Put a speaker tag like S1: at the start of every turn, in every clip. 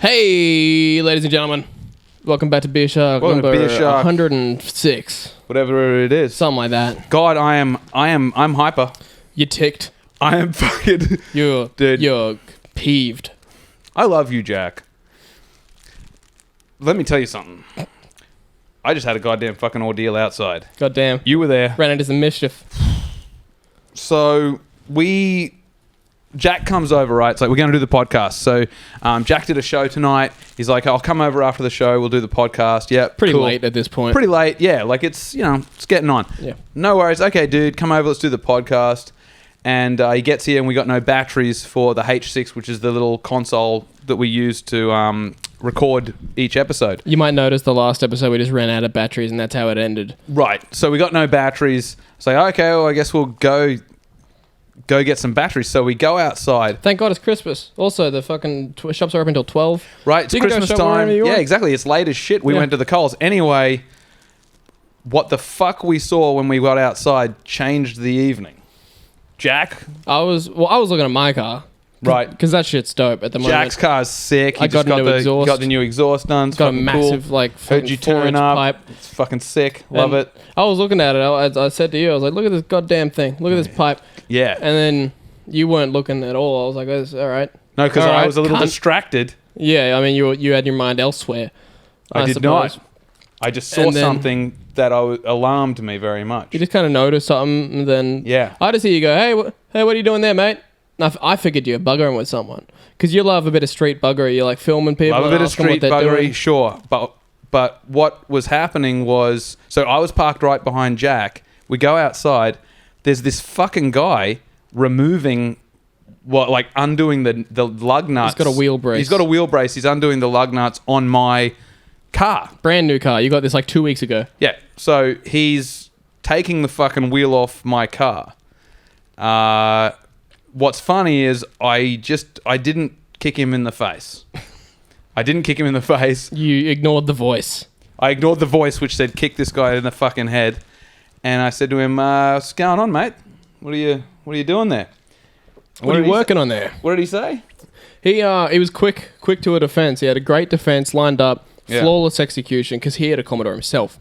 S1: Hey, ladies and gentlemen, welcome back to Beer Shark.
S2: Welcome to Beer Shark.
S1: 106,
S2: Whatever it is.
S1: something like that.
S2: God, I'm hyper.
S1: You ticked.
S2: I am fucking... Dude.
S1: You're peeved.
S2: I love you, Jack. Let me tell you something. I just had a goddamn fucking ordeal outside.
S1: Goddamn.
S2: You were there.
S1: Ran into some mischief.
S2: So, Jack comes over, right? It's like, we're going to do the podcast. So, Jack did a show tonight. He's like, I'll come over after the show. We'll do the podcast. Yeah,
S1: Pretty
S2: cool.
S1: late at this point.
S2: Pretty late, yeah. Like, it's getting on.
S1: Yeah.
S2: No worries. Okay, dude, come over. Let's do the podcast. And he gets here, and we got no batteries for the H6, which is the little console that we use to record each episode.
S1: You might notice the last episode we just ran out of batteries, and that's how it ended.
S2: Right. So we got no batteries. So okay, well, I guess we'll go get some batteries. So we go outside.
S1: Thank God it's Christmas. Also, the fucking shops are open until 12.
S2: Right, it's
S1: You can go
S2: Christmas
S1: shop
S2: time.
S1: wherever you
S2: Yeah,
S1: want.
S2: exactly. It's late as shit. We
S1: Yeah.
S2: went to the Coles. Anyway, what the fuck we saw when we got outside changed the evening. Jack,
S1: I was looking at my car.
S2: right.
S1: Because that shit's dope at the moment.
S2: Jack's car's sick. He
S1: I
S2: just
S1: got a new exhaust.
S2: got the new exhaust done. It's
S1: Got a
S2: fucking
S1: massive,
S2: cool.
S1: like,
S2: Heard you
S1: 4-inch
S2: touring up.
S1: pipe.
S2: It's fucking sick. Love
S1: And
S2: it.
S1: I was looking at it. I said to you, I was like, look at this goddamn thing. Look at this pipe.
S2: Yeah.
S1: And then you weren't looking at all. I was like, that's all right.
S2: No, because
S1: All
S2: I
S1: right,
S2: was a little
S1: cunt.
S2: distracted.
S1: Yeah, I mean, you had your mind elsewhere.
S2: I did
S1: suppose.
S2: not. I just saw
S1: And then-
S2: something that alarmed me very much.
S1: You just kind of noticed something, and then
S2: Yeah.
S1: I just hear you go, hey, what are you doing there, mate? And I figured you were buggering with someone. Because you love a bit of street buggery. You like filming people.
S2: Love a
S1: and
S2: bit of
S1: asking what
S2: street
S1: they're
S2: buggery,
S1: doing.
S2: sure. But what was happening was... So I was parked right behind Jack. We go outside. There's this fucking guy removing... undoing the lug nuts.
S1: He's got a wheel brace.
S2: He's got a wheel brace. He's undoing the lug nuts on my car.
S1: Brand new car. You got this like 2 weeks ago.
S2: Yeah. So he's taking the fucking wheel off my car. What's funny is I didn't kick him in the face. I didn't kick him in the face.
S1: You ignored the voice.
S2: I ignored the voice which said, kick this guy in the fucking head. And I said to him, what's going on, mate? What are you doing there?
S1: What are you working on there?
S2: What did he say?
S1: He was quick to a defense. He had a great defense lined up,
S2: Yeah.
S1: flawless execution, because he had a Commodore himself.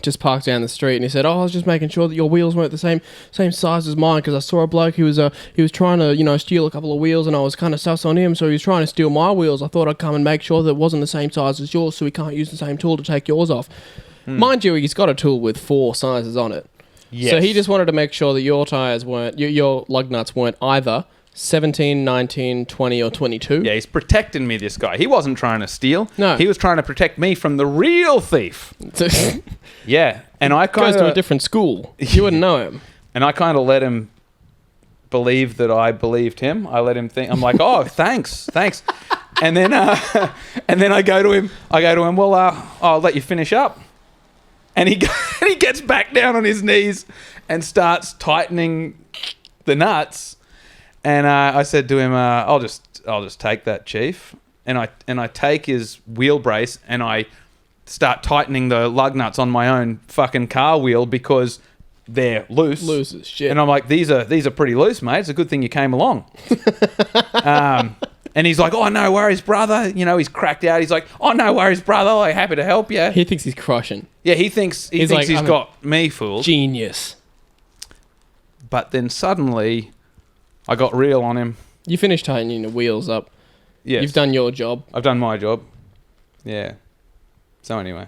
S1: Just parked down the street, and he said, "Oh, I was just making sure that your wheels weren't the same size as mine, because I saw a bloke who was trying to steal a couple of wheels, and I was kind of sus on him, so he was trying to steal my wheels. I thought I'd come and make sure that it wasn't the same size as yours, so we can't use the same tool to take yours off." Mind you, he's got a tool with 4 sizes on it.
S2: Yes.
S1: So he just wanted to make sure that your tires weren't, your lug nuts weren't either 17, 19, 20, or 22.
S2: Yeah, he's protecting me, this guy. He wasn't trying to steal.
S1: No.
S2: He was trying to protect me from the real thief.
S1: So
S2: Yeah. And I kind
S1: goes to a
S2: of...
S1: different school. You wouldn't know him.
S2: And I kind of let him believe that I believed him. I let him think. I'm like, oh, thanks. And then, I go to him. Well, I'll let you finish up. And he gets back down on his knees and starts tightening the nuts. And I said to him, I'll just take that, Chief. And I take his wheel brace and I start tightening the lug nuts on my own fucking car wheel because they're loose.
S1: Loose as shit.
S2: And I'm like, these are pretty loose, mate. It's a good thing you came along. And he's like, oh, no worries, brother. He's cracked out. He's like, oh, no worries, brother. Like, happy to help you.
S1: He thinks he's crushing.
S2: Yeah, he thinks he's
S1: like,
S2: got me fooled.
S1: Genius.
S2: But then suddenly, I got real on him.
S1: You finished tightening the wheels up.
S2: Yes.
S1: You've done your job.
S2: I've done my job. Yeah. So anyway,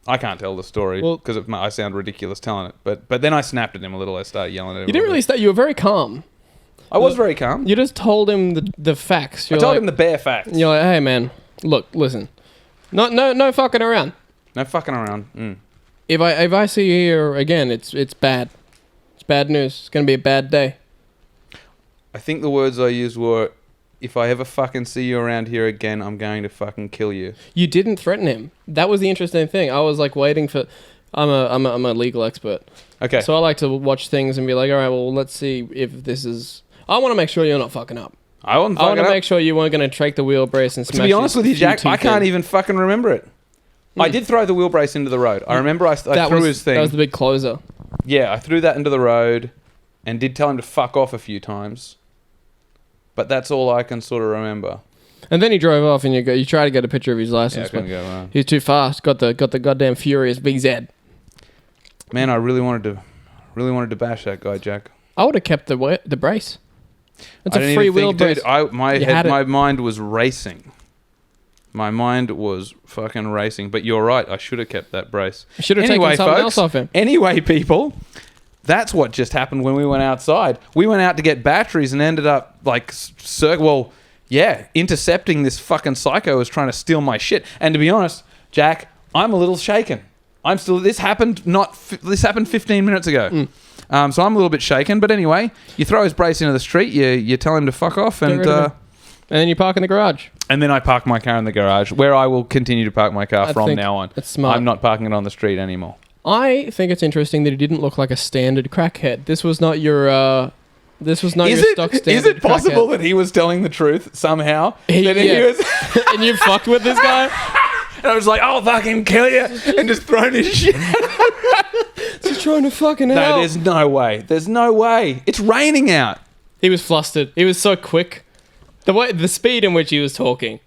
S2: I can't tell the story because I sound ridiculous telling it. But then I snapped at him a little. I started yelling at him.
S1: You didn't really start. You were very calm.
S2: I was very calm.
S1: You just told him the facts.
S2: I told him the bare facts.
S1: You're like, hey man, look, listen, no fucking around.
S2: No fucking around.
S1: If I see you here again, it's bad. It's bad news. It's gonna be a bad day.
S2: I think the words I used were, if I ever fucking see you around here again, I'm going to fucking kill you.
S1: You didn't threaten him. That was the interesting thing. I was like waiting for. I'm a legal expert.
S2: Okay.
S1: So I like to watch things and be like, all right, well, let's see if this is. I want to make sure you're not fucking up.
S2: I want
S1: to make sure you weren't going to take the wheel brace and smash.
S2: To be honest with you, Jack,
S1: few
S2: I
S1: teeth
S2: can't
S1: in.
S2: even fucking remember it. I did throw the wheel brace into the road. I remember I threw his thing.
S1: That was the big closer.
S2: Yeah, I threw that into the road and did tell him to fuck off a few times. But that's all I can sort of remember.
S1: And then he drove off, and you try to get a picture of his license, but he's too fast. Got the goddamn furious big Z.
S2: Man, I really wanted to bash that guy, Jack.
S1: I would have kept the brace. It's
S2: a
S1: freewheel brace.
S2: Dude, my mind was racing. My mind was fucking racing. But you're right. I should have kept that brace.
S1: Should have taken something else off him.
S2: Anyway, people, that's what just happened when we went outside. We went out to get batteries and ended up intercepting this fucking psycho who was trying to steal my shit. And to be honest, Jack, I'm a little shaken. This happened 15 minutes ago. So I'm a little bit shaken. But anyway, you throw his brace into the street, you tell him to fuck off, and
S1: then you park in the garage.
S2: And then I park my car in the garage, where I will continue to park my car from now on.
S1: That's smart.
S2: I'm not parking it on the street anymore.
S1: I think it's interesting that he didn't look like a standard crackhead. This was not your stock standard.
S2: Is it possible
S1: crackhead.
S2: that he was telling the truth somehow?
S1: He was and you fucked with this guy?
S2: And I was like, I'll fucking kill you, and just thrown his shit.
S1: He's trying to fucking help.
S2: No, there's no way. There's no way. It's raining out.
S1: He was flustered. He was so quick. The speed in which he was talking.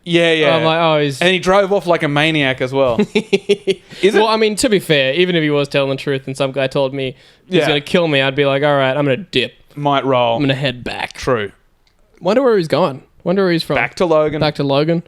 S2: Yeah.
S1: I'm like,
S2: and he drove off like a maniac as well.
S1: Well, I mean, to be fair, even if he was telling the truth and some guy told me he's going to kill me, I'd be like, all right, I'm going to dip.
S2: Might roll.
S1: I'm going to head back.
S2: True.
S1: Wonder where he's going. Wonder where he's from.
S2: Back to Logan.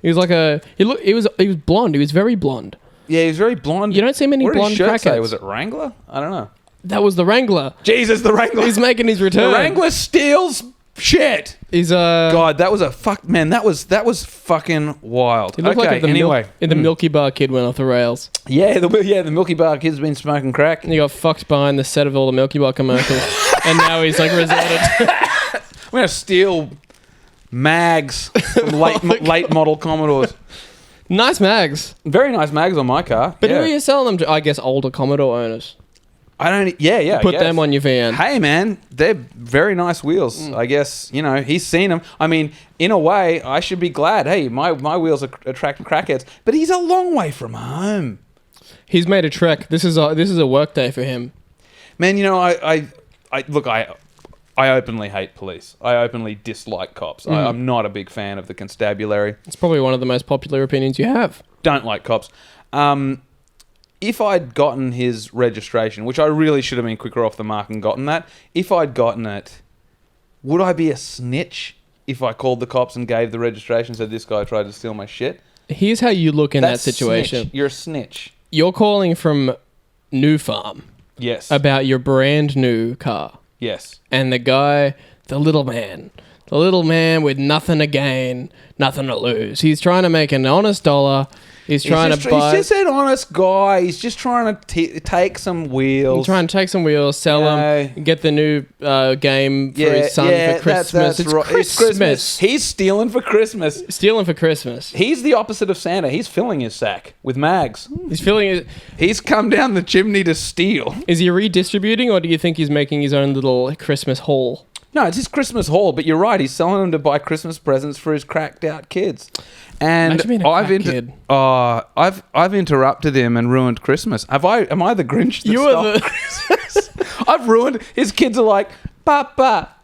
S1: He was like he was blonde. He was very blonde.
S2: Yeah, he was very blonde.
S1: You don't see many blonde crackheads.
S2: Say? Was it Wrangler? I don't know.
S1: That was the Wrangler.
S2: Jesus, the Wrangler.
S1: He's making his return.
S2: The Wrangler steals shit.
S1: He's
S2: God, that was a fuck, man. That was fucking wild.
S1: He looked like the Milky Bar kid went off the rails.
S2: Yeah, the Milky Bar kid's been smoking crack.
S1: And he got fucked behind the set of all the Milky Bar commercials, and now he's like resorted.
S2: I'm gonna steal mags from late model Commodores.
S1: Nice mags.
S2: Very nice mags on my car.
S1: But who are you selling them to? I guess older Commodore owners.
S2: I don't. Yeah.
S1: Put them on your van.
S2: Hey, man, they're very nice wheels. I guess he's seen them. I mean, in a way, I should be glad. Hey, my wheels attract crackheads, but he's a long way from home.
S1: He's made a trek. This is a work day for him.
S2: Man, I openly hate police. I openly dislike cops. I'm not a big fan of the constabulary.
S1: It's probably one of the most popular opinions you have.
S2: Don't like cops. If I'd gotten his registration, which I really should have been quicker off the mark and gotten that, if I'd gotten it, would I be a snitch if I called the cops and gave the registration and said this guy tried to steal my shit?
S1: Here's how you look in that situation.
S2: Snitch. You're a snitch.
S1: You're calling from New Farm.
S2: Yes.
S1: About your brand new car.
S2: Yes.
S1: And the guy, the little man with nothing to gain, nothing to lose. He's trying to make an honest dollar. He's trying to buy...
S2: He's just an honest guy. He's just trying to take some wheels.
S1: He's trying to take some wheels, sell them, get the new game for his son for Christmas.
S2: It's Christmas. He's stealing for Christmas. He's the opposite of Santa. He's filling his sack with mags. He's come down the chimney to steal.
S1: Is he redistributing, or do you think he's making his own little Christmas haul?
S2: No, it's his Christmas haul, but you're right. He's selling them to buy Christmas presents for his cracked out kids. And I've interrupted him and ruined Christmas. Am I the Grinch that stole Christmas? I've ruined. His kids are like, Papa,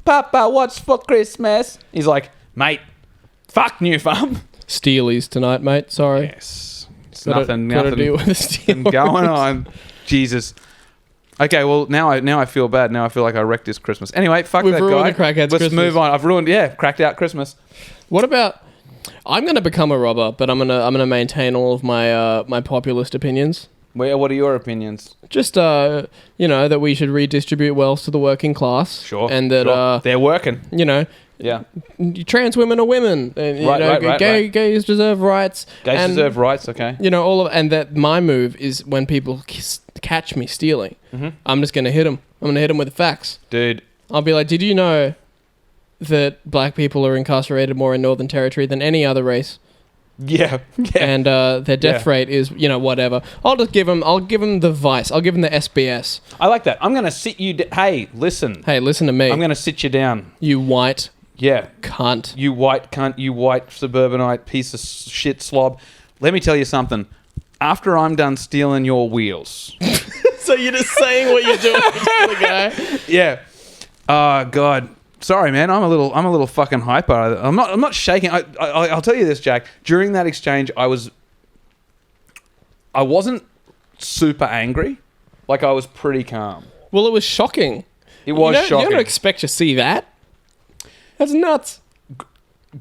S2: what's for Christmas? He's like, mate, fuck New Farm.
S1: Steelies tonight, mate. Sorry.
S2: Yes. Nothing
S1: deal with the Steelers.
S2: Going on. Jesus. Okay, well, now I feel bad. Now I feel like I wrecked his Christmas. Anyway, fuck that guy.
S1: We've ruined the crackhead's
S2: Let's
S1: Christmas.
S2: move on. I've ruined, cracked out Christmas.
S1: What about... I'm going to become a robber, but I'm gonna maintain all of my my populist opinions.
S2: What are your opinions?
S1: Just, that we should redistribute wealth to the working class.
S2: Sure.
S1: And that...
S2: they're working.
S1: Yeah. Trans women are women. And,
S2: Right.
S1: Gays deserve rights.
S2: Gays deserve rights, okay.
S1: And that my move is when people catch me stealing, I'm just going to hit them. I'm going to hit them with the facts.
S2: Dude.
S1: I'll be like, did you know that black people are incarcerated more in Northern Territory than any other race?
S2: Yeah.
S1: And their death rate is, whatever. I'll give them the Vice. I'll give them the SBS.
S2: I like that. I'm going to sit you... Hey, listen.
S1: Hey, listen to me.
S2: I'm going to sit you down.
S1: You white...
S2: Yeah.
S1: Cunt.
S2: You white cunt, you white suburbanite piece of shit slob. Let me tell you something. After I'm done stealing your wheels...
S1: So you're just saying what you're doing to the guy?
S2: Yeah. Oh, God. sorry, man. I'm a little fucking hyper. I'm not shaking. I'll tell you this, Jack. During that exchange, I wasn't super angry. Like, I was pretty calm.
S1: Well, it was shocking.
S2: It was shocking.
S1: You don't expect to see that. That's nuts.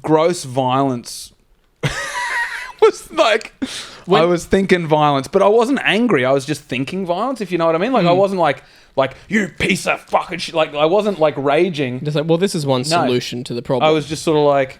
S2: Gross violence was like... I was thinking violence, but I wasn't angry. I was just thinking violence, if you know what I mean. Like, I wasn't like, you piece of fucking shit. Like, I wasn't, like, raging.
S1: Just like, well, this is one solution to the problem.
S2: I was just sort of like...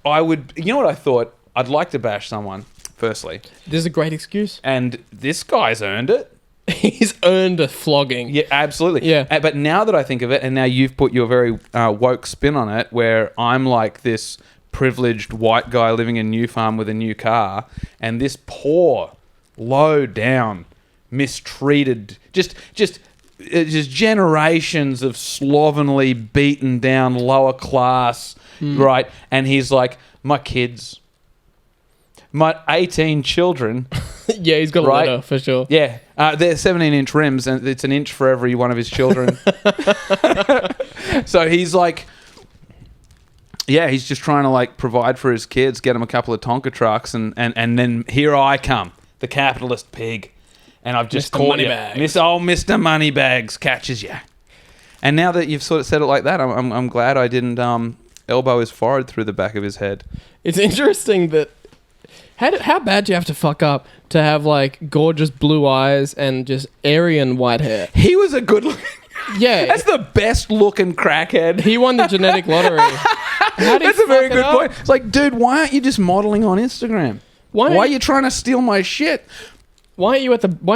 S2: You know what I thought? I'd like to bash someone, firstly.
S1: This is a great excuse.
S2: And this guy's earned it.
S1: He's earned a flogging.
S2: Yeah, absolutely.
S1: Yeah.
S2: But now that I think of it, and now you've put your very woke spin on it, where I'm like this privileged white guy living in New Farm with a new car, and this poor, low down, mistreated, just generations of slovenly, beaten down, lower class, right? And he's like, my kids, my 18 children.
S1: Yeah, he's got a litter for sure.
S2: Yeah, they're 17-inch rims, and it's an inch for every one of his children. So he's like, yeah, he's just trying to like provide for his kids, get them a couple of Tonka trucks, and then here I come, the capitalist pig, and I've just
S1: Mr.
S2: caught you.
S1: Moneybags.
S2: Mr. Moneybags catches you. And now that you've sort of said it like that, I'm glad I didn't elbow his forehead through the back of his head.
S1: It's interesting that how bad do you have to fuck up to have like gorgeous blue eyes and just Aryan white hair?
S2: He was a good looking.
S1: Yeah,
S2: That's the best looking crackhead.
S1: he won the genetic lottery.
S2: That's a very good point. It's like, dude, why aren't you just modeling on Instagram? Why are you trying to steal my shit?
S1: Why aren't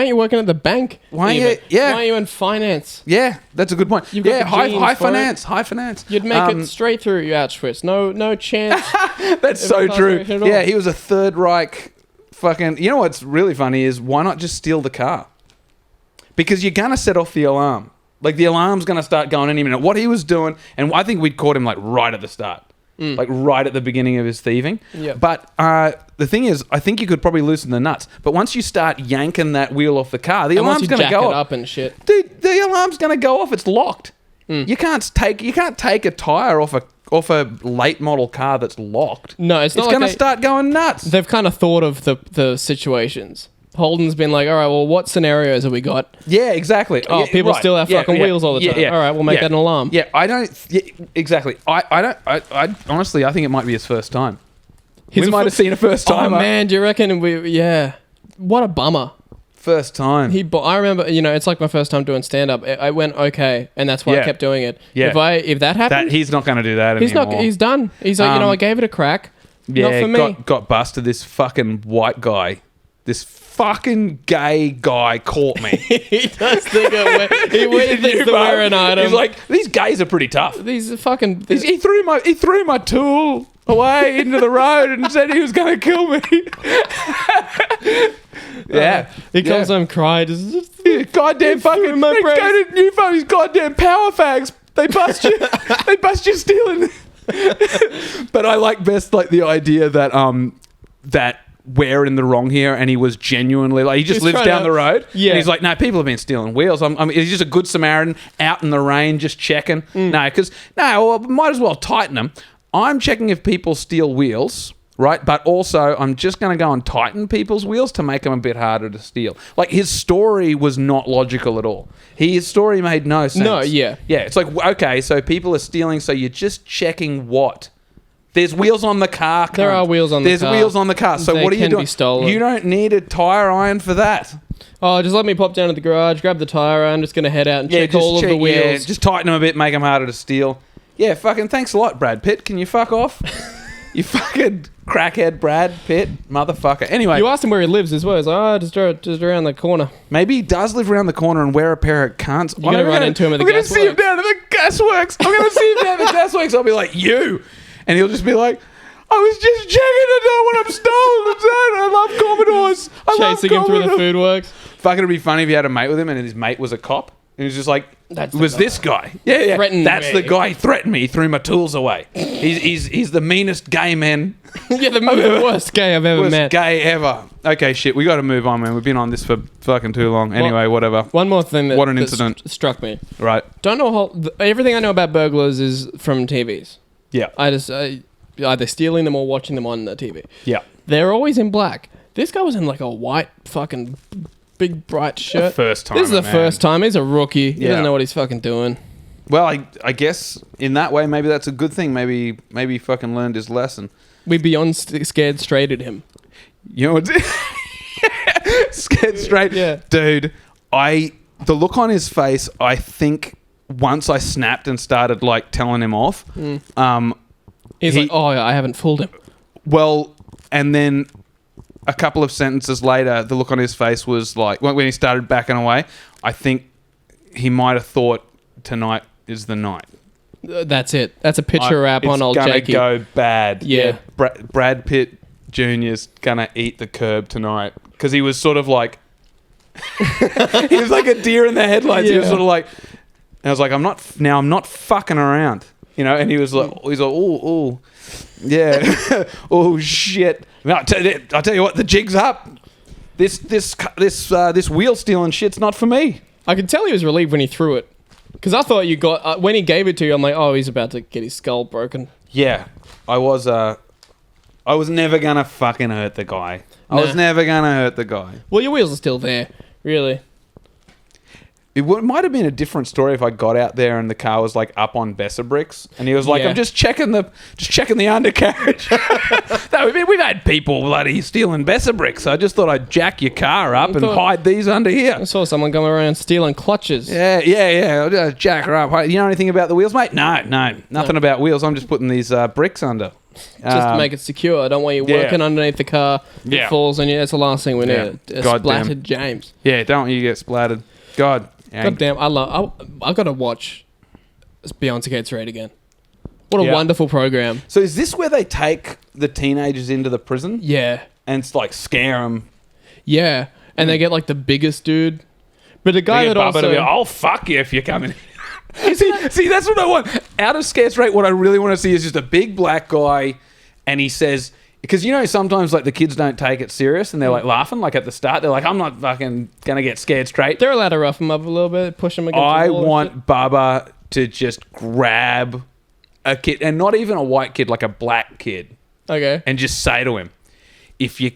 S1: you working at the bank?
S2: Why
S1: are you in finance?
S2: Yeah, that's a good point.
S1: You've got the genes
S2: high
S1: for it.
S2: high finance.
S1: You'd make it straight through Auschwitz. No chance.
S2: That's so true.
S1: at all.
S2: Yeah, he was a Third Reich fucking... You know what's really funny is, why not just steal the car? Because you're going to set off the alarm. Like, the alarm's going to start going any minute. What he was doing, and I think we'd caught him like right at the start. Like right at the beginning of his thieving.
S1: Yep.
S2: But the thing is, I think you could probably loosen the nuts. But once you start yanking that wheel off the car, the alarm's going to go
S1: up and shit.
S2: Dude, the alarm's going to go off. It's locked. You can't take a tire off a late model car that's locked.
S1: No, it's not.
S2: It's going to start going nuts.
S1: They've kind of thought of the situations. Holden's been like, all right, well, what scenarios have we got?
S2: Yeah, exactly.
S1: Oh, people steal our fucking wheels all the time. All right, we'll make that an alarm.
S2: Yeah, I don't... Yeah, exactly. I honestly, I think it might be his first time. We might have seen a first time.
S1: Oh, man, do you reckon Yeah. What a bummer.
S2: First time.
S1: I remember, it's like my first time doing stand-up. I went okay, and that's why I kept doing it.
S2: Yeah.
S1: If that happened...
S2: He's not going to do that anymore.
S1: He's done. He's like, I gave it a crack. Not for me.
S2: Got busted. This fucking white guy. This fucking gay guy caught me.
S1: He does think he thinks that we're an item.
S2: He's like, these gays are pretty tough.
S1: These are fucking...
S2: He threw my tool away into the road and said he was going to kill me. Yeah.
S1: He comes home crying.
S2: Goddamn fucking...
S1: my brains.
S2: Go to New Farm, these goddamn power fags. They bust you. They bust you stealing. But I like best like the idea that we're in the wrong here, and he was genuinely like, he just lives down the road.
S1: Yeah.
S2: And he's like, no, people have been stealing wheels. He's just a good Samaritan out in the rain, just checking. Might as well tighten them. I'm checking if people steal wheels, right? But also, I'm just going to go and tighten people's wheels to make them a bit harder to steal. Like, his story was not logical at all. His story made no sense.
S1: No, yeah.
S2: Yeah, it's like, okay, so people are stealing, so you're just checking what? There's wheels on the car. Cunt.
S1: There are wheels on the car.
S2: There's wheels on the car. So
S1: They
S2: what are you
S1: can
S2: doing?
S1: be stolen.
S2: You don't need a tire iron for that.
S1: Oh, just let me pop down to the garage, grab the tire. I'm just going to head out and check all of the wheels.
S2: Yeah, just tighten them a bit, make them harder to steal. Yeah, fucking thanks a lot, Brad Pitt. Can you fuck off? You fucking crackhead Brad Pitt, motherfucker. Anyway.
S1: You asked him where he lives as well. He's like, just around the corner.
S2: Maybe he does live around the corner and wear a pair of cunts.
S1: You're going to run into him at the gasworks.
S2: I'm going to see him down at the gasworks. I'm going to see him down at the gasworks. I'll be like, you. And he'll just be like, I was just checking to know what I'm stolen. I love Commodores.
S1: Chasing him through the food works.
S2: Fucking, it'd be funny if he had a mate with him and his mate was a cop. And he's just like,
S1: That's
S2: it was
S1: the guy.
S2: this guy. Yeah.
S1: Threatened
S2: That's
S1: me.
S2: the guy who threatened me. He threw my tools away. He's the meanest gay man.
S1: Yeah, the worst gay I've ever
S2: Worst
S1: met.
S2: gay ever. Okay, shit. We got to move on, man. We've been on this for fucking too long. Anyway, whatever.
S1: One more thing
S2: What an
S1: that
S2: incident.
S1: struck me.
S2: Right.
S1: Don't know everything I know about burglars is from TVs.
S2: Yeah.
S1: I just either stealing them or watching them on the TV.
S2: Yeah.
S1: They're always in black. This guy was in like a white fucking big bright shirt.
S2: First time.
S1: This is the first time. He's a rookie. He
S2: Yeah.
S1: doesn't know what he's fucking doing.
S2: Well, I guess in that way, maybe that's a good thing. Maybe he fucking learned his lesson.
S1: We beyond scared straight at him.
S2: You know what? Scared straight.
S1: Yeah.
S2: Dude, the look on his face, I think once I snapped and started like telling him off,
S1: He's like, oh, I haven't fooled him.
S2: well, and then a couple of sentences later, the look on his face was like, when he started backing away, I think he might have thought tonight is the night.
S1: That's it. That's a picture wrap on old Jakey.
S2: It's gonna go bad.
S1: Yeah.
S2: Brad Pitt Jr.'s gonna eat the curb tonight. Because he was sort of like... he was like a deer in the headlights.
S1: Yeah.
S2: He was sort of like... And I was like, I'm not fucking around. You know? And he was like, oh, yeah. Oh, shit. I'll tell you what, the jig's up. This wheel stealing shit's not for me.
S1: I could tell he was relieved when he threw it. Because I thought you got... when he gave it to you, I'm like, oh, he's about to get his skull broken.
S2: Yeah. I was never gonna fucking hurt the guy. I
S1: Nah.
S2: was never gonna hurt the guy.
S1: Well, your wheels are still there. Really.
S2: It might have been a different story if I got out there and the car was like up on Besser bricks, and he was like,
S1: Yeah.
S2: "I'm just checking the undercarriage." No, we've had people bloody stealing Besser bricks. So I just thought I'd jack your car up and hide these under
S1: I
S2: here.
S1: saw someone going around stealing clutches.
S2: Yeah. I'll just jack her up. You know anything about the wheels, mate? No, nothing about wheels. I'm just putting these bricks under.
S1: Just to make it secure. I don't want you working underneath the car.
S2: Yeah.
S1: It falls on you. That's the last thing we need.
S2: Yeah.
S1: A
S2: God
S1: splattered James.
S2: Yeah, don't you get splattered? God
S1: damn, I gotta watch Beyonce Gets Red again. What a
S2: Yeah.
S1: wonderful program.
S2: So is this where they take the teenagers into the prison
S1: Yeah.
S2: and it's like scare them?
S1: Yeah. And they get like the biggest dude. But the guy that also...
S2: I'll fuck you if you come in. see, that's what I want. Out of Scare Straight, what I really want to see is just a big black guy, and he says... Because, you know, sometimes, like, the kids don't take it serious, and they're, like, laughing. Like, at the start, they're like, I'm not fucking going to get scared straight.
S1: They're allowed to rough him up a little bit, push him against
S2: I
S1: the wall.
S2: want Bubba to just grab a kid, and not even a white kid, like a black kid,
S1: Okay.
S2: and just say to him, if you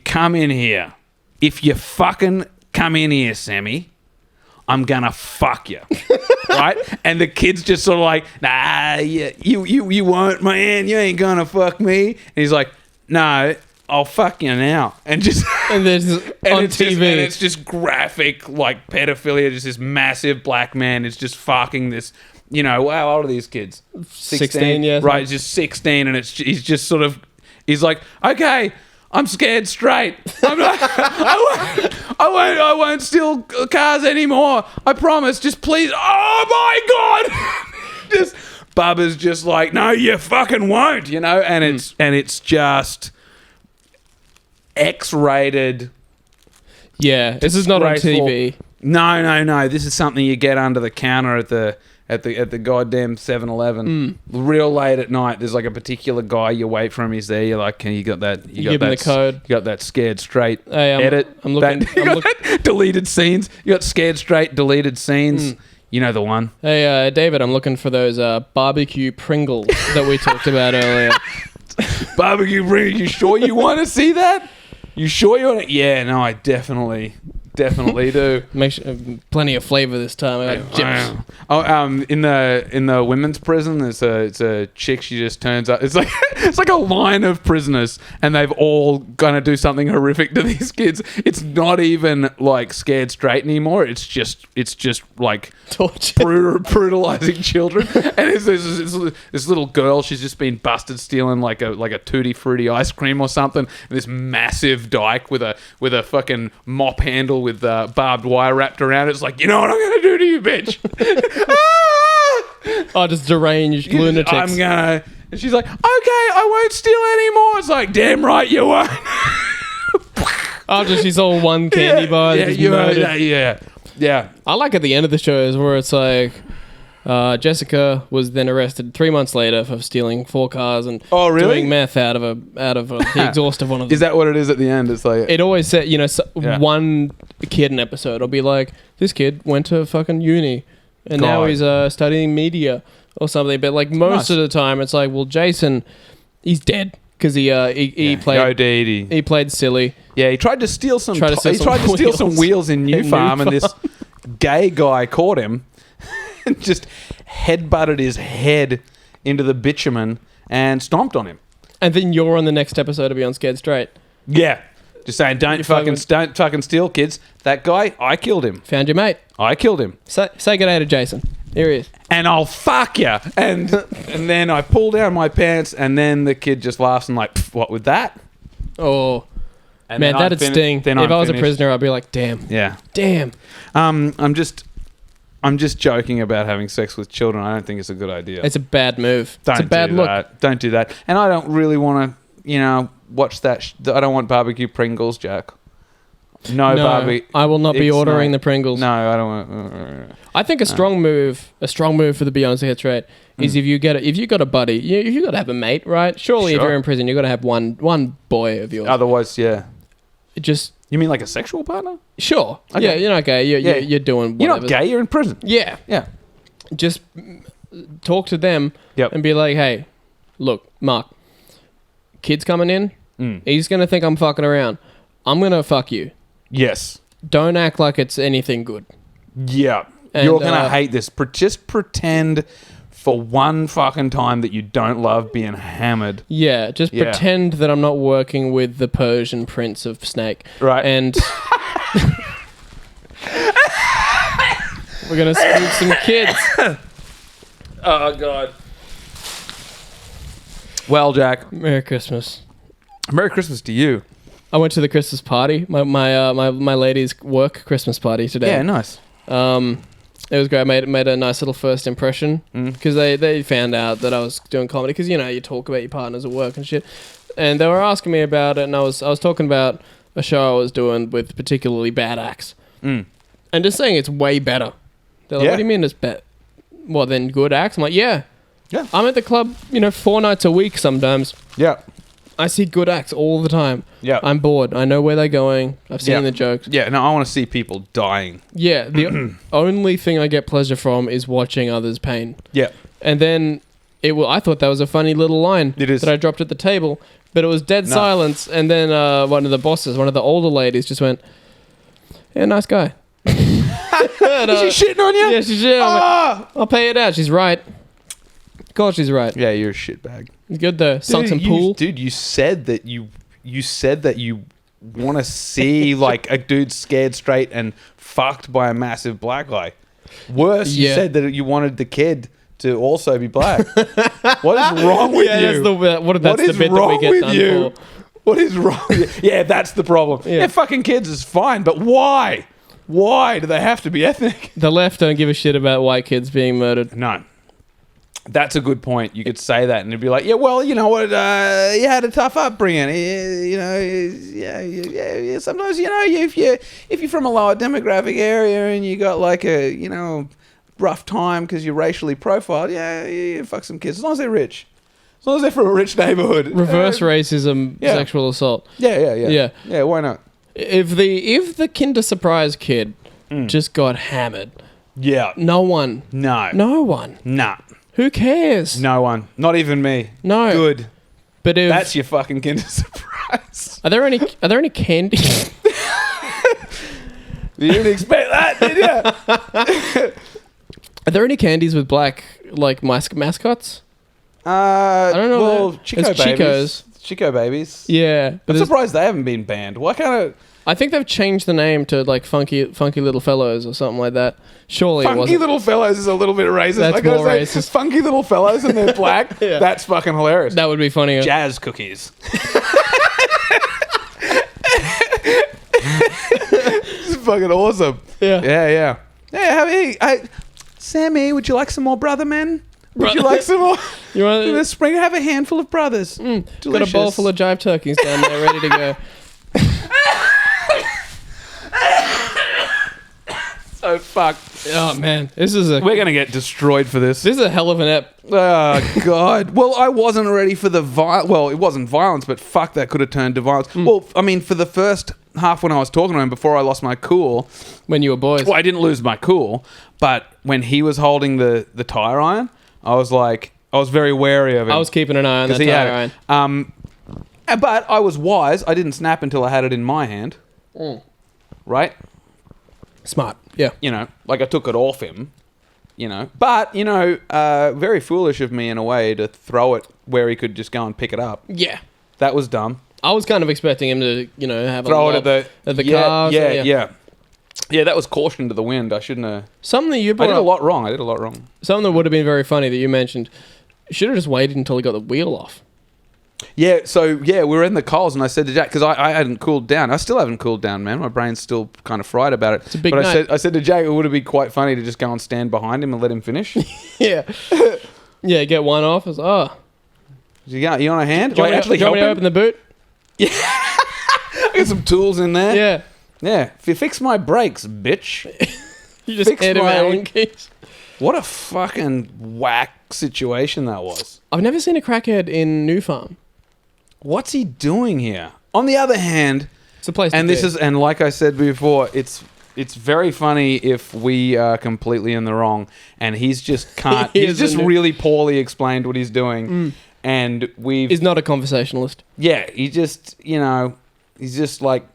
S2: fucking come in here, Sammy, I'm gonna fuck you. Right? And the kid's just sort of like, nah, you won't, man. You ain't gonna fuck me. And he's like, no, I'll fuck you now. And just...
S1: And there's on TV.
S2: and it's just graphic, like, pedophilia. Just this massive black man is just fucking this... You know, how old are these kids?
S1: 16, yeah.
S2: Right, he's just 16, and he's just sort of... He's like, okay, I'm scared straight. I'm not, I won't steal cars anymore. I promise. Just please. Oh my God! Just Bubba's just like, no, you fucking won't. You know, and it's just X-rated.
S1: Yeah, this is not on TV.
S2: No. This is something you get under the counter at the goddamn 7-Eleven. Real late at night, there's like a particular guy, you wait for him, he's there, you're like, you got that?
S1: You give him the code.
S2: You got that Scared Straight
S1: Hey,
S2: edit?
S1: I'm looking.
S2: That deleted scenes. You got Scared Straight deleted scenes. You know the one.
S1: Hey, David, I'm looking for those barbecue Pringles that we talked about earlier.
S2: Barbecue Pringles. You sure you want to see that? You sure you want to? Yeah, no, I definitely do.
S1: Make sure, plenty of flavor this time. I got chips.
S2: In the women's prison, it's a chick. She just turns up. It's like a line of prisoners, and they've all gonna do something horrific to these kids. It's not even like Scared Straight anymore. It's just like
S1: Torture.
S2: brutalizing children. And it's this little girl. She's just been busted stealing like a Tutti Frutti ice cream or something. And this massive dyke with a fucking mop handle with barbed wire wrapped around it. It's like, you know what I'm gonna do to you, bitch?
S1: Oh, just deranged lunatics.
S2: I'm gonna. And she's like, okay, I won't steal anymore. It's like, damn right you won't.
S1: After she's all one candy bar.
S2: Yeah. Yeah.
S1: I like at the end of the shows where it's like Jessica was then arrested 3 months later for stealing 4 cars and
S2: Oh, really?
S1: doing meth out of the exhaust of one of them.
S2: Is that what it is at the end? It's like...
S1: It always said, one kid in an episode will be like, this kid went to fucking uni and now
S2: God.
S1: he's studying media or something. But like most of the time, it's like, well, Jason, he's dead because he played silly.
S2: Yeah, he tried to steal some.
S1: Tried to steal some
S2: wheels in New
S1: in
S2: Farm,
S1: New
S2: and this gay guy caught him and just headbutted his head into the bitumen and stomped on him.
S1: And then you're on the next episode to be on Scared Straight.
S2: Yeah, just saying, don't fucking steal, kids. That guy, I killed him.
S1: Found your mate.
S2: I killed him.
S1: Say good day to Jason. Here he is.
S2: And I'll fuck you. And then I pull down my pants, and then the kid just laughs and like, what with that?
S1: Oh.
S2: And
S1: man, that'd sting. If I was a prisoner, I'd be like, damn.
S2: Yeah.
S1: Damn.
S2: I'm just joking about having sex with children. I don't think it's a good idea.
S1: It's a bad move.
S2: Don't
S1: it's a bad
S2: do
S1: look.
S2: That. Don't do that. And I don't really want to, watch that. I don't want barbecue Pringles, Jack. No barbecue.
S1: I will not be ordering the Pringles.
S2: No, I don't want.
S1: I think a strong move for the Beyonce hits rate is if you got a buddy, you got to have a mate, right? Surely, if you're in prison, you got to have one boy of yours.
S2: Otherwise, yeah.
S1: You
S2: mean like a sexual partner?
S1: Sure.
S2: Okay.
S1: Yeah, you're not gay. You're doing whatever.
S2: You're not gay. You're in prison.
S1: Yeah.
S2: Yeah.
S1: Just talk to them and be like, hey, look, Mark, kid's coming in. He's gonna think I'm fucking around. I'm gonna fuck you.
S2: Yes.
S1: Don't act like it's anything good.
S2: Yeah.
S1: And,
S2: you're gonna hate this. Just pretend for one fucking time that you don't love being hammered.
S1: Yeah, just pretend that I'm not working with the Persian prince of Snake.
S2: Right.
S1: And we're going to spook some kids.
S2: Oh, God. Well, Jack.
S1: Merry Christmas.
S2: Merry Christmas to you.
S1: I went to the Christmas party, my lady's work Christmas party today.
S2: Yeah, nice.
S1: It was great. I made a nice little first impression because they found out that I was doing comedy because you talk about your partners at work and shit, and they were asking me about it, and I was talking about a show I was doing with particularly bad acts, and just saying it's way better. They're like, what do you mean it's better? Well, then good acts. I'm like, yeah. I'm at the club, 4 nights a week sometimes.
S2: Yeah.
S1: I see good acts all the time.
S2: Yeah.
S1: I'm bored. I know where they're going. I've seen the jokes.
S2: Yeah, no, I want to see people dying.
S1: Yeah, the only thing I get pleasure from is watching others' pain.
S2: Yeah.
S1: And then I thought that was a funny little line that I dropped at the table, but it was dead silence, and then one of the bosses, one of the older ladies just went, yeah, nice guy. And,
S2: is she shitting on you?
S1: Yeah, she's shitting on me. I'll pay it out. She's right. God, she's right.
S2: Yeah, you're a shitbag.
S1: Good though. Sunk some pool.
S2: Dude, you said that you want to see like a dude scared straight and fucked by a massive black guy. Worse, you said that you wanted the kid to also be black. What is wrong with you?
S1: That's the bit that we get done for.
S2: What is wrong with you? Yeah, that's the problem. Yeah, fucking kids is fine, but why? Why do they have to be ethnic?
S1: The left don't give a shit about white kids being murdered.
S2: No. That's a good point. You could say that and it'd be like, yeah, well, you know what, you had a tough upbringing. Sometimes, if you're from a lower demographic area and you got like a, rough time because you're racially profiled, you fuck some kids. As long as they're rich. As long as they're from a rich neighborhood.
S1: Reverse racism, sexual assault.
S2: Yeah, why not?
S1: If the Kinder Surprise kid just got hammered.
S2: Yeah.
S1: No one.
S2: Nah.
S1: Who cares?
S2: No one. Not even me.
S1: No.
S2: Good.
S1: But
S2: that's your fucking Kinder Surprise.
S1: Are there any candies?
S2: You didn't expect that, did you?
S1: Are there any candies with black mascots?
S2: I
S1: don't know.
S2: Well, Chico babies.
S1: Yeah.
S2: I'm surprised they haven't been banned. Why can't it?
S1: I think they've changed the name to like funky little fellows or something like that. Surely
S2: Funky
S1: it wasn't.
S2: Little Fellows is a little bit racist.
S1: That's more racist.
S2: Funky Little Fellows and they're black. Yeah. That's fucking hilarious.
S1: That would be funnier.
S2: Jazz cookies. This is fucking awesome. Yeah. Hey, Sammy, would you like some more brother men? Would you like some more? You want in the spring? Have a handful of brothers.
S1: Got a bowl full of jive turkeys down there, ready to go.
S2: So fucked.
S1: Oh man, we're
S2: gonna get destroyed for this.
S1: This is a hell of an ep.
S2: Oh god. Well, I wasn't ready for the well, it wasn't violence, but fuck, that could have turned to violence. Well, I mean, for the first half when I was talking to him before I lost my cool.
S1: When you were boys.
S2: Well, I didn't lose my cool, but when he was holding the tire iron, I was very wary of him.
S1: I was keeping an eye on that tire iron.
S2: But I was wise. I didn't snap until I had it in my hand. Right?
S1: Smart. Yeah.
S2: You know, like I took it off him. You know, but very foolish of me in a way to throw it where he could just go and pick it up.
S1: Yeah.
S2: That was dumb.
S1: I was kind of expecting him to, have
S2: throw it
S1: at the car.
S2: Yeah. Yeah, that was caution to the wind. I shouldn't have.
S1: Something that you
S2: I did a lot wrong.
S1: Something that would have been very funny that you mentioned. You should have just waited until he got the wheel off.
S2: Yeah, so we were in the Coles and I said to Jack, because I hadn't cooled down. I still haven't cooled down, man. My brain's still kind of fried about it.
S1: It's a big
S2: But
S1: night.
S2: I said to Jack, it would have been quite funny to just go and stand behind him and let him finish.
S1: Yeah. Yeah, get one off. It's,
S2: You on a hand?
S1: Do you want me to open the boot?
S2: Yeah. Got some tools in there.
S1: Yeah.
S2: Yeah. If you fix my brakes, bitch.
S1: You just
S2: Fix
S1: hit him
S2: my-
S1: Allen keys.
S2: What a fucking whack situation that was.
S1: I've never seen a crackhead in New Farm.
S2: What's he doing here? On the other hand,
S1: It's a place
S2: and
S1: to
S2: this
S1: be.
S2: is, and like I said before, it's very funny if we are completely in the wrong and he's just can't. He's just really poorly explained what he's doing, and
S1: He's not a conversationalist.
S2: Yeah, he just he's just like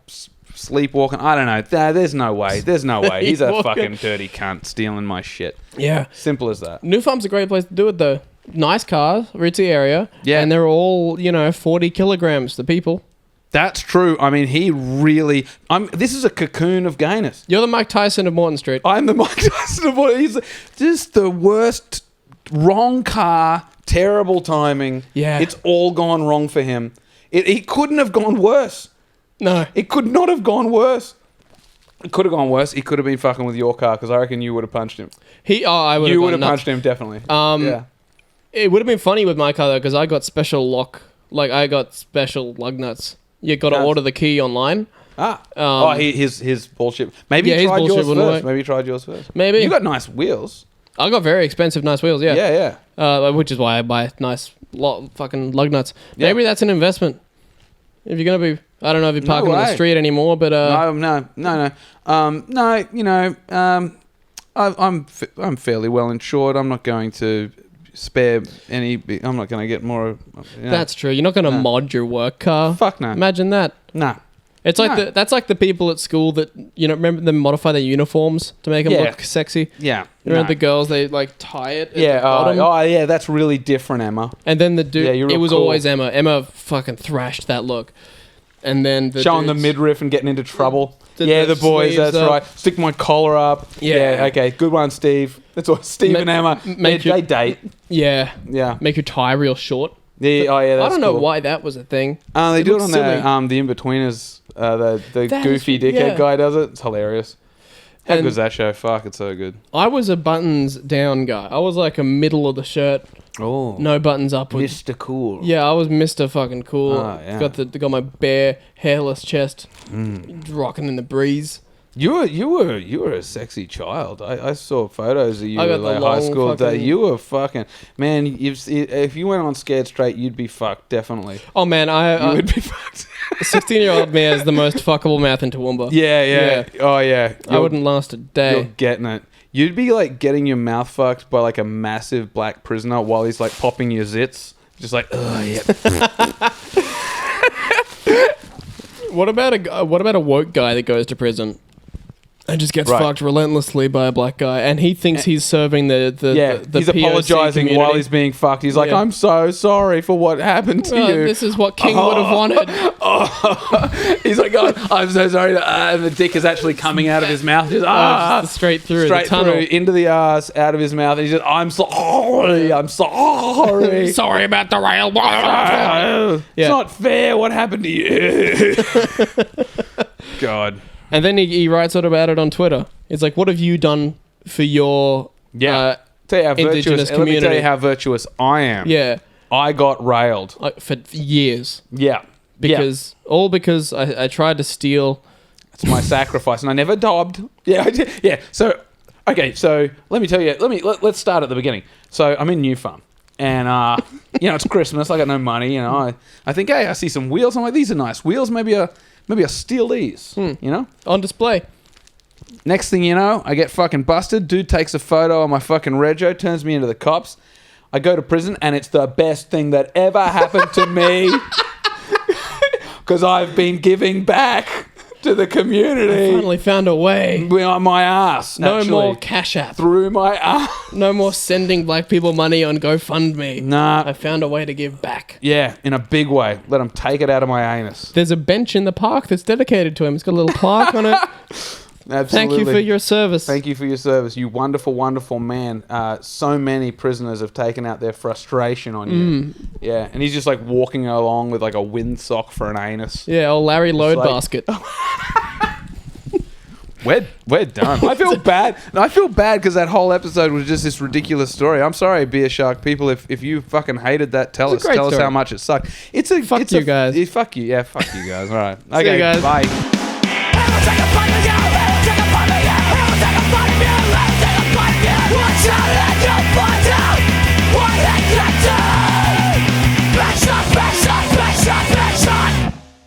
S2: sleepwalking. I don't know. There's no way. There's no way. He's a fucking dirty cunt stealing my shit.
S1: Yeah.
S2: Simple as that.
S1: New Farm's a great place to do it, though. Nice cars, ritzy area.
S2: Yeah.
S1: And they're all, 40 kilograms, the people.
S2: That's true. I mean, he really. This is a cocoon of gayness.
S1: You're the Mike Tyson of Morton Street.
S2: I'm the Mike Tyson of what he's just the worst. Wrong car, terrible timing.
S1: Yeah.
S2: It's all gone wrong for him. It couldn't have gone worse.
S1: No.
S2: It could not have gone worse. It could have gone worse. He could have been fucking with your car because I reckon you would have punched him.
S1: I would
S2: You
S1: have
S2: would have punched him, definitely. Yeah.
S1: It would have been funny with my car, though, because I got special I got special lug nuts. You got to order the key online.
S2: His bullshit. Maybe
S1: Yeah,
S2: you
S1: his
S2: tried
S1: bullshit
S2: yours
S1: wouldn't
S2: first.
S1: work.
S2: Maybe you tried yours first.
S1: Maybe.
S2: You got nice wheels.
S1: I got very expensive, nice wheels, yeah.
S2: Yeah.
S1: Which is why I buy nice fucking lug nuts.
S2: Yeah.
S1: Maybe that's an investment. If you're going to be... I don't know if you're parking on the
S2: way.
S1: street anymore, but...
S2: No. I'm fairly well insured. I'm not going to spare any. I'm not going to get more.
S1: That's true. You're not going to mod your work car.
S2: Fuck no.
S1: Imagine that.
S2: Nah.
S1: It's like that's like the people at school that remember them modify their uniforms to make them look sexy.
S2: Yeah.
S1: You remember the girls, they like tie it at the
S2: Yeah.
S1: bottom.
S2: Yeah. That's really different, Emma.
S1: And then the dude,
S2: Yeah, you're
S1: it was
S2: cool.
S1: always Emma. Emma fucking thrashed that look. And then
S2: Showing the
S1: dudes-
S2: midriff and getting into trouble.
S1: The
S2: The boys.
S1: sleeves
S2: That's
S1: up.
S2: right. Stick my collar up.
S1: Yeah.
S2: Okay. Good one, Steve. That's what Steve and Emma.
S1: make
S2: They date.
S1: Yeah.
S2: Yeah.
S1: Make your tie real short.
S2: Yeah. Oh yeah. That's
S1: I don't know
S2: cool.
S1: why that was a thing.
S2: They
S1: It
S2: do it
S1: looks
S2: on
S1: silly.
S2: the In-Betweeners. The
S1: That
S2: goofy
S1: is-
S2: dickhead
S1: yeah.
S2: guy does it. It's hilarious. How
S1: And-
S2: good's that show? Fuck, it's so good.
S1: I was a buttons down guy. I was like a middle of the shirt,
S2: Oh,
S1: no buttons upwards.
S2: Mr. Cool.
S1: Yeah, I was Mr. fucking cool.
S2: Oh, yeah.
S1: Got my bare, hairless chest, rocking in the breeze.
S2: You were a sexy child. I saw photos of you
S1: I got
S2: at
S1: the
S2: like high
S1: long
S2: school.
S1: fucking-
S2: You were fucking man. If you went on Scared Straight, you'd be fucked definitely.
S1: Oh man,
S2: You would be fucked.
S1: 16-year-old me has the most fuckable mouth in Toowoomba.
S2: Yeah. Oh yeah.
S1: I wouldn't last a
S2: You're
S1: day.
S2: getting it. You'd be like getting your mouth fucked by like a massive black prisoner while he's like popping your zits. Just like, oh yeah.
S1: What about a woke guy that goes to prison and just gets
S2: Right.
S1: fucked relentlessly by a black guy, and he thinks he's serving the
S2: He's
S1: POC
S2: apologizing
S1: community.
S2: while he's being fucked. He's like,
S1: Yeah.
S2: I'm so sorry for what happened to you.
S1: This is what King would have wanted.
S2: He's like, oh, I'm so sorry. And the dick is actually coming out of his mouth. Just,
S1: Just straight through
S2: straight
S1: the tunnel.
S2: through, into the ass, out of his mouth. And he's just, I'm sorry. I'm sorry.
S1: Sorry about the rail.
S2: It's not fair. What happened to you? God.
S1: And then he writes out about it on Twitter. It's like, what have you done for your
S2: Tell you how
S1: Indigenous
S2: virtuous. Let me tell
S1: community?
S2: you how virtuous I am.
S1: yeah
S2: I got railed.
S1: for years
S2: Yeah.
S1: because I tried to steal.
S2: It's my sacrifice, and I never dobbed. Yeah, I did. Yeah. So Okay, so let me tell you. Let's start at the beginning. So I'm in New Farm, and it's Christmas. I got no money. I think, hey, I see some wheels. I'm like, these are nice wheels. Maybe I steal these.
S1: On display.
S2: Next thing you know, I get fucking busted. Dude takes a photo of my fucking rego, turns me into the cops. I go to prison, and it's the best thing that ever happened to me because I've been giving back to the community.
S1: I finally found a way.
S2: On my ass.
S1: No
S2: actually.
S1: more Cash App.
S2: Through my ass.
S1: No more sending black people money on GoFundMe.
S2: Nah.
S1: I found a way to give back.
S2: Yeah, in a big way. Let them take it out of my anus.
S1: There's a bench in the park that's dedicated to him. It's got a little plaque on it.
S2: Absolutely.
S1: Thank you for your service.
S2: Thank you for your service, you wonderful, wonderful man. So many prisoners have taken out their frustration on you. Yeah, and he's just like walking along with like a windsock for an anus.
S1: Yeah, old Larry Loadbasket.
S2: We're done. I feel bad. No, I feel bad because that whole episode was just this ridiculous story. I'm sorry, Beer Shark people. If you fucking hated that, tell us. Tell us how much it sucked.
S1: Fuck you guys.
S2: Fuck you. Yeah, fuck you guys. All right.
S1: See you guys.
S2: Bye.